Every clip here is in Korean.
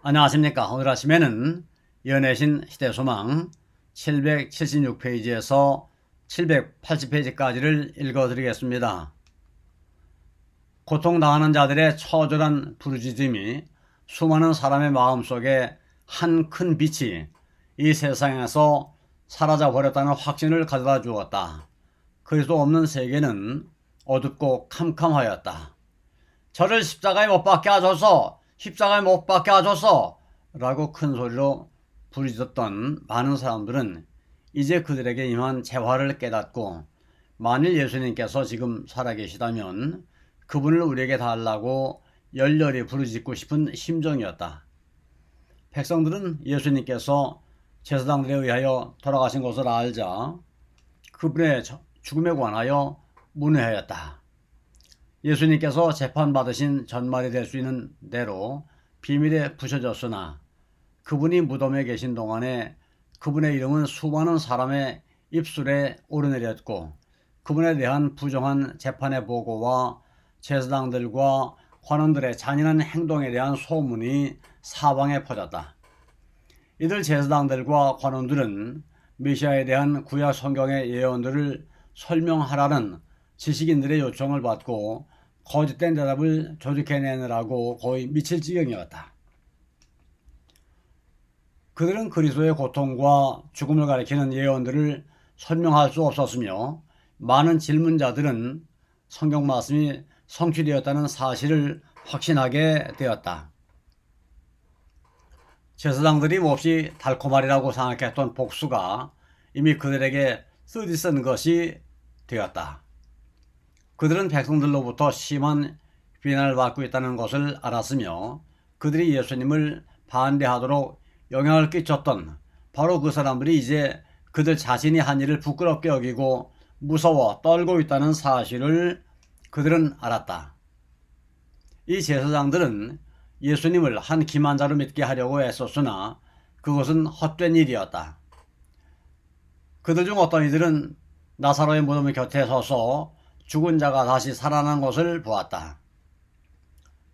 안녕하십니까. 오늘 아침에는 연애신 시대소망 776페이지에서 780페이지까지를 읽어드리겠습니다. 고통당하는 자들의 처절한 부르짖음이 수많은 사람의 마음속에 한 큰 빛이 이 세상에서 사라져버렸다는 확신을 가져다 주었다. 그리스도 없는 세계는 어둡고 캄캄하였다. 저를 십자가에 못 박게 하소서! 십자가에 못 박게 하소서! 라고 큰 소리로 부르짖었던 많은 사람들은 이제 그들에게 임한 재화를 깨닫고, 만일 예수님께서 지금 살아계시다면 그분을 우리에게 달라고 열렬히 부르짖고 싶은 심정이었다. 백성들은 예수님께서 제사장들에 의하여 돌아가신 것을 알자 그분의 죽음에 관하여 문외하였다. 예수님께서 재판받으신 전말이 될 수 있는 대로 비밀에 부셔졌으나 그분이 무덤에 계신 동안에 그분의 이름은 수많은 사람의 입술에 오르내렸고, 그분에 대한 부정한 재판의 보고와 제사장들과 관원들의 잔인한 행동에 대한 소문이 사방에 퍼졌다. 이들 제사장들과 관원들은 메시아에 대한 구약 성경의 예언들을 설명하라는 지식인들의 요청을 받고 거짓된 대답을 조직해내느라고 거의 미칠 지경이었다. 그들은 그리스도의 고통과 죽음을 가리키는 예언들을 설명할 수 없었으며, 많은 질문자들은 성경 말씀이 성취되었다는 사실을 확신하게 되었다. 제사장들이 몹시 달콤하리라고 생각했던 복수가 이미 그들에게 쓰디쓴 것이 되었다. 그들은 백성들로부터 심한 비난을 받고 있다는 것을 알았으며, 그들이 예수님을 반대하도록 영향을 끼쳤던 바로 그 사람들이 이제 그들 자신이 한 일을 부끄럽게 여기고 무서워 떨고 있다는 사실을 그들은 알았다. 이 제사장들은 예수님을 한 기만자로 믿게 하려고 애썼으나 그것은 헛된 일이었다. 그들 중 어떤 이들은 나사로의 무덤 곁에 서서 죽은 자가 다시 살아난 것을 보았다.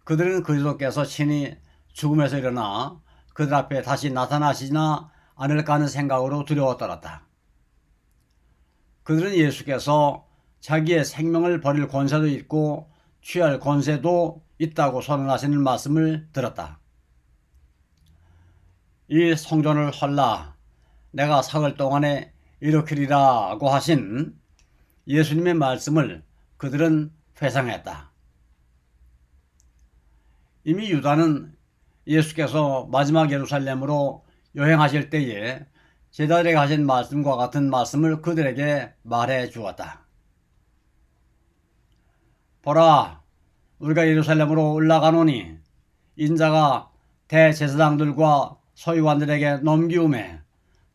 그들은 그리스도께서 친히 죽음에서 일어나 그들 앞에 다시 나타나시지나 않을까 하는 생각으로 두려워 떨었다. 그들은 예수께서 자기의 생명을 버릴 권세도 있고 취할 권세도 있다고 선언하시는 말씀을 들었다. 이 성전을 헐라 내가 사흘 동안에 일으키리라고 하신 예수님의 말씀을 그들은 회상했다. 이미 유다는 예수께서 마지막 예루살렘으로 여행하실 때에 제자들에게 하신 말씀과 같은 말씀을 그들에게 말해 주었다. 보라, 우리가 예루살렘으로 올라가노니 인자가 대제사장들과 서기관들에게 넘기움에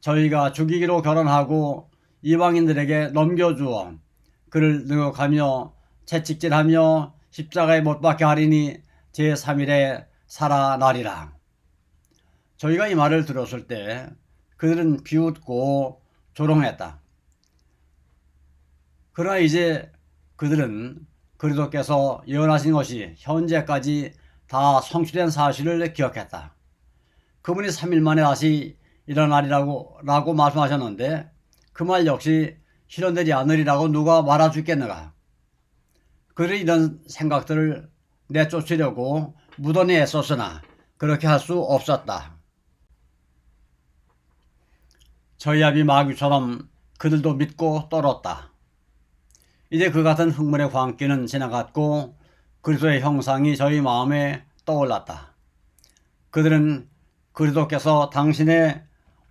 저희가 죽이기로 결혼하고 이방인들에게 넘겨주어 그를 능욕하며 채찍질하며 십자가에 못 박게 하리니 제3일에 살아나리라. 저희가 이 말을 들었을 때 그들은 비웃고 조롱했다. 그러나 이제 그들은 그리스도께서 예언하신 것이 현재까지 다 성취된 사실을 기억했다. 그분이 3일 만에 다시 일어나리라고 말씀하셨는데 그 말 역시 실현되지 않으리라고 누가 말아주겠는가. 그들이 이런 생각들을 내쫓으려고 무던히 애썼으나 그렇게 할 수 없었다. 저희 아비 마귀처럼 그들도 믿고 떨었다. 이제 그 같은 흥분의 광기는 지나갔고 그리스도의 형상이 저희 마음에 떠올랐다. 그들은 그리스도께서 당신의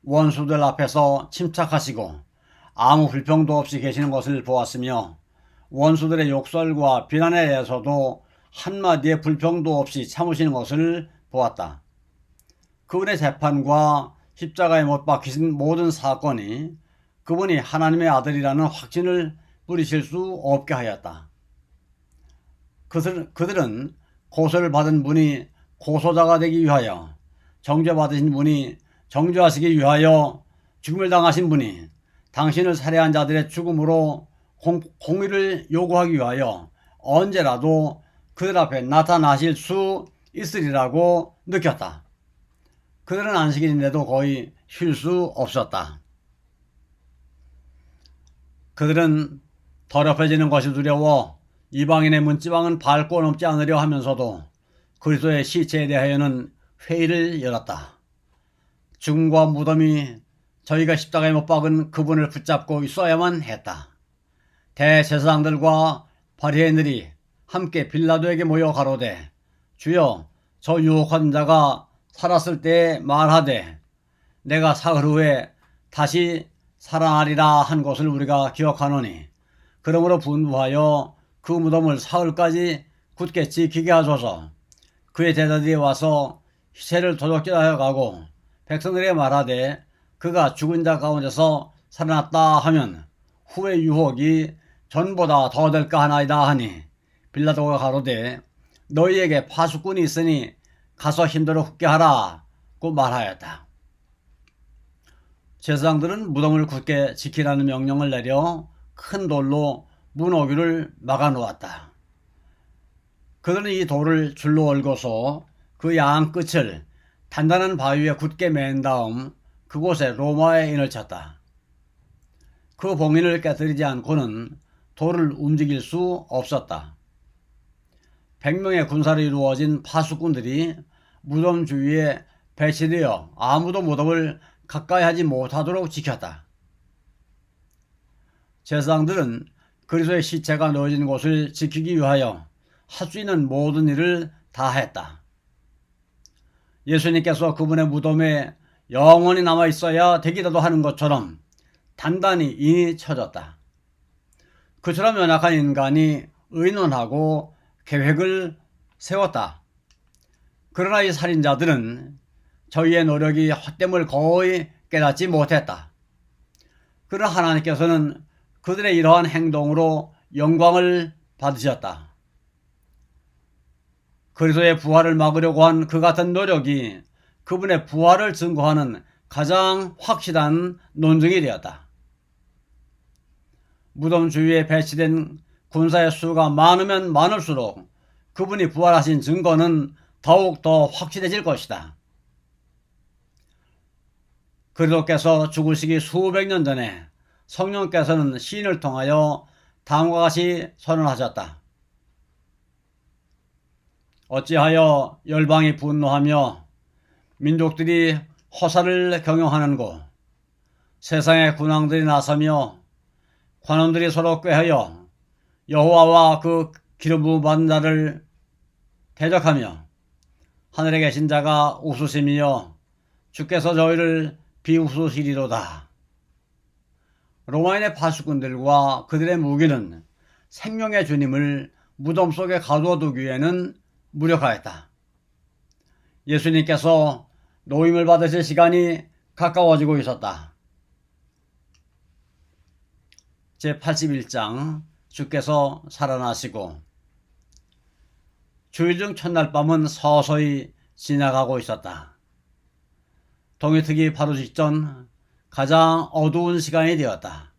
원수들 앞에서 침착하시고 아무 불평도 없이 계시는 것을 보았으며, 원수들의 욕설과 비난에 대해서도 한마디의 불평도 없이 참으시는 것을 보았다. 그분의 재판과 십자가에 못 박히신 모든 사건이 그분이 하나님의 아들이라는 확신을 뿌리실 수 없게 하였다. 그들은 고소를 받은 분이 고소자가 되기 위하여, 정죄받으신 분이 정죄하시기 위하여, 죽음을 당하신 분이 당신을 살해한 자들의 죽음으로 공의를 요구하기 위하여 언제라도 그들 앞에 나타나실 수 있으리라고 느꼈다. 그들은 안식일인데도 거의 쉴 수 없었다. 그들은 더럽혀지는 것이 두려워 이방인의 문지방은 밟고 넘지 않으려 하면서도 그리스도의 시체에 대하여는 회의를 열었다. 죽음과 무덤이 저희가 십자가에 못 박은 그분을 붙잡고 있어야만 했다. 대제사장들과 바리새인들이 함께 빌라도에게 모여 가로되 주여 저 유혹한 자가 살았을 때에 말하되 내가 사흘 후에 다시 살아나리라 한 것을 우리가 기억하노니 그러므로 분부하여 그 무덤을 사흘까지 굳게 지키게 하소서. 그의 제자들이 와서 시체를 도적질하여 가고 백성들에게 말하되 그가 죽은 자 가운데서 살아났다 하면 후의 유혹이 전보다 더 될까 하나이다 하니 빌라도가 가로되 너희에게 파수꾼이 있으니 가서 힘대로 훅게 하라고 말하였다. 제사장들은 무덤을 굳게 지키라는 명령을 내려 큰 돌로 문 오기를 막아 놓았다. 그들은 이 돌을 줄로 얽어서 그 양 끝을 단단한 바위 위에 굳게 맨 다음 그곳에 로마의 인을 쳤다. 그 봉인을 깨뜨리지 않고는 돌을 움직일 수 없었다. 100명의 군사로 이루어진 파수꾼들이 무덤 주위에 배치되어 아무도 무덤을 가까이 하지 못하도록 지켰다. 제사장들은 그리스도의 시체가 놓여진 곳을 지키기 위하여 할 수 있는 모든 일을 다 했다. 예수님께서 그분의 무덤에 영원히 남아 있어야 되기라도 하는 것처럼 단단히 인이 쳐졌다. 그처럼 연약한 인간이 의논하고 계획을 세웠다. 그러나 이 살인자들은 저희의 노력이 헛됨을 거의 깨닫지 못했다. 그러나 하나님께서는 그들의 이러한 행동으로 영광을 받으셨다. 그리스도의 부활을 막으려고 한 그 같은 노력이 그분의 부활을 증거하는 가장 확실한 논증이 되었다. 무덤 주위에 배치된 군사의 수가 많으면 많을수록 그분이 부활하신 증거는 더욱 더 확실해질 것이다. 그리스도께서 죽으시기 수백 년 전에 성령께서는 시인을 통하여 다음과 같이 선언하셨다. 어찌하여 열방이 분노하며 민족들이 허사를 경영하는고 세상의 군왕들이 나서며 관원들이 서로 꾀하여 여호와와 그 기름 부음 받은 자를 대적하며 하늘에 계신 자가 웃으심이여 주께서 저희를 비웃으시리로다. 로마인의 파수꾼들과 그들의 무기는 생명의 주님을 무덤 속에 가두어 두기에는 무력하였다. 예수님께서 노임을 받으실 시간이 가까워지고 있었다. 제81장 주께서 살아나시고 주일 중 첫날 밤은 서서히 지나가고 있었다. 동해특위 바로 직전 가장 어두운 시간이 되었다.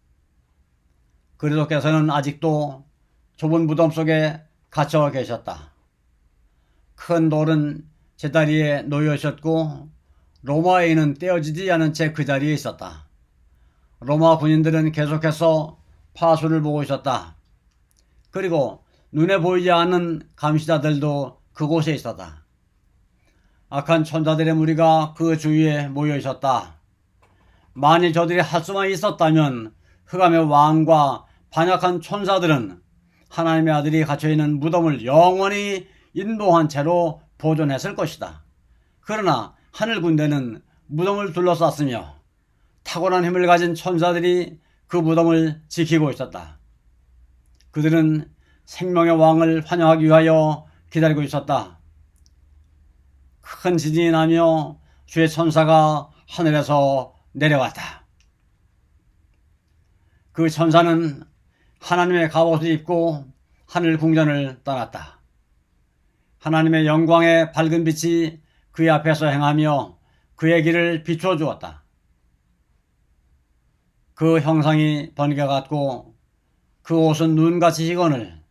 그리스도께서는 아직도 좁은 무덤 속에 갇혀 계셨다. 큰 돌은 제다리에 놓여 있었고 로마인은 떼어지지 않은 채 그 자리에 있었다. 로마 군인들은 계속해서 파수를 보고 있었다. 그리고 눈에 보이지 않는 감시자들도 그곳에 있었다. 악한 천사들의 무리가 그 주위에 모여 있었다. 만일 저들이 할 수만 있었다면 흑암의 왕과 반역한 천사들은 하나님의 아들이 갇혀있는 무덤을 영원히 인도한 채로 보존했을 것이다. 그러나 하늘 군대는 무덤을 둘러쌌으며 탁월한 힘을 가진 천사들이 그 무덤을 지키고 있었다. 그들은 생명의 왕을 환영하기 위하여 기다리고 있었다. 큰 지진이 나며 주의 천사가 하늘에서 내려왔다. 그 천사는 하나님의 갑옷을 입고 하늘 궁전을 떠났다. 하나님의 영광의 밝은 빛이 그의 앞에서 행하며 그의 길을 비추어 주었다. 그 형상이 번개 같고 그 옷은 눈같이 희거늘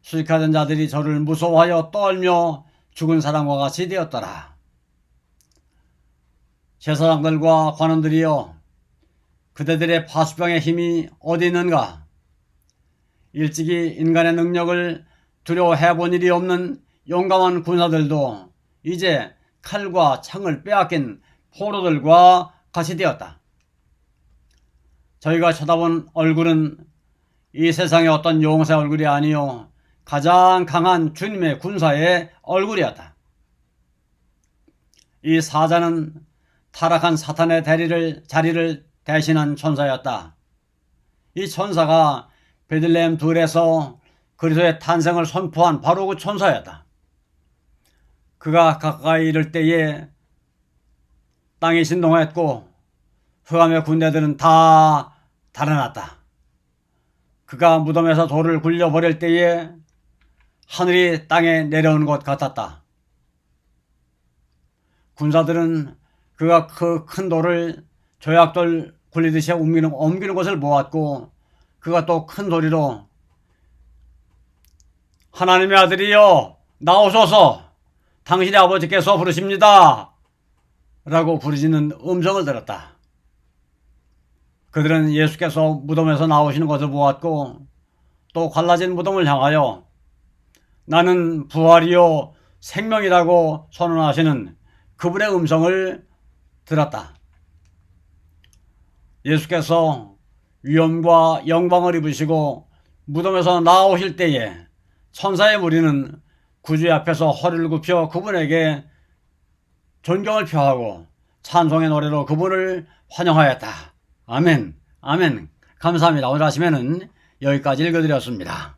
수직하던 자들이 저를 무서워하여 떨며 죽은 사람과 같이 되었더라. 제사장들과 관원들이여, 그대들의 파수병의 힘이 어디 있는가? 일찍이 인간의 능력을 두려워해 본 일이 없는 용감한 군사들도 이제 칼과 창을 빼앗긴 포로들과 같이 되었다. 저희가 쳐다본 얼굴은 이 세상의 어떤 용사의 얼굴이 아니요 가장 강한 주님의 군사의 얼굴이었다. 이 사자는 타락한 사탄의 자리를 대신한 천사였다. 이 천사가 베들레헴 들에서 그리스도의 탄생을 선포한 바로 그 천사였다. 그가 가까이 이를 때에 땅이 진동했고 흑암의 군대들은 다 달아났다. 그가 무덤에서 돌을 굴려버릴 때에 하늘이 땅에 내려온 것 같았다. 군사들은 그가 그 큰 돌을 조약돌 굴리듯이 옮기는 것을 보았고, 그가 또 큰 소리로 하나님의 아들이여 나오소서, 당신의 아버지께서 부르십니다 라고 부르짖는 음성을 들었다. 그들은 예수께서 무덤에서 나오시는 것을 보았고, 또 갈라진 무덤을 향하여 나는 부활이요 생명이라고 선언하시는 그분의 음성을 들었다. 예수께서 위엄과 영광을 입으시고 무덤에서 나오실 때에 천사의 무리는 구주의 앞에서 허리를 굽혀 그분에게 존경을 표하고 찬송의 노래로 그분을 환영하였다. 아멘. 아멘. 감사합니다. 오늘 아침에는 여기까지 읽어드렸습니다.